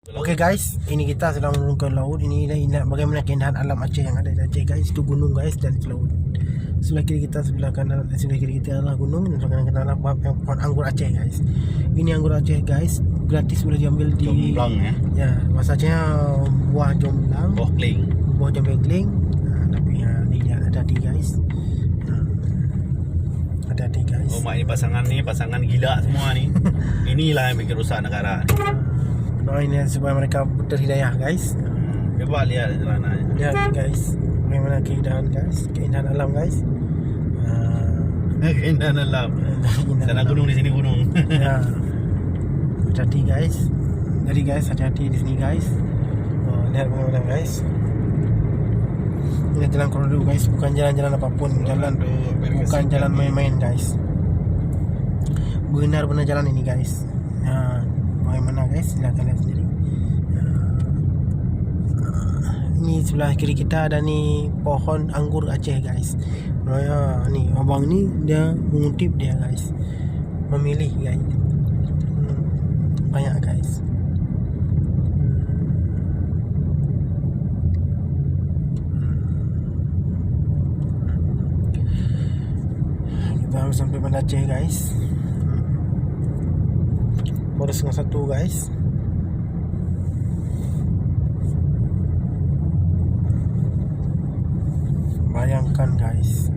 Oke guys, ini kita sedang menuju ke laut. Ini bagaimana keindahan alam Aceh yang ada di Aceh guys. Itu gunung guys dan itu laut. Sebelah kiri kita, sebelah kanan, sebelah kiri kita adalah gunung dan sebelah kanan kita adalah pohon anggur Aceh guys. Ini anggur Aceh guys, gratis boleh diambil di Jomblang ya. Ya, bahasa Acehnya buah jomblang. Buah jomblang. Nah, tapi ini dia hati-hati guys. Hati-hati guys. Oh, mak ini pasangan gila semua nih. Inilah yang bikin rusak negara. Doain supaya mereka berhidayah guys. Coba lihat celananya. Lihat guys, bagaimana keindahan guys, keindahan alam guys. Keindahan alam. Sana gunung, di sini gunung. Ya, hati-hati guys. Jadi guys, hati-hati di sini guys. Lihat bagaimana guys. Ini jalan koridor guys, bukan jalan-jalan apapun, bukan jalan main-main guys. Benar-benar jalan ini guys. Nah, bagaimana guys, silakan lihat sendiri. Ini sebelah kiri kita ada nih pohon anggur Aceh guys. Nah, nih abang ni dia mengutip dia guys, memilih guys. Banyak guys. Kita harus sampai Banda Aceh guys. Baru setengah satu guys. Bayangkan guys,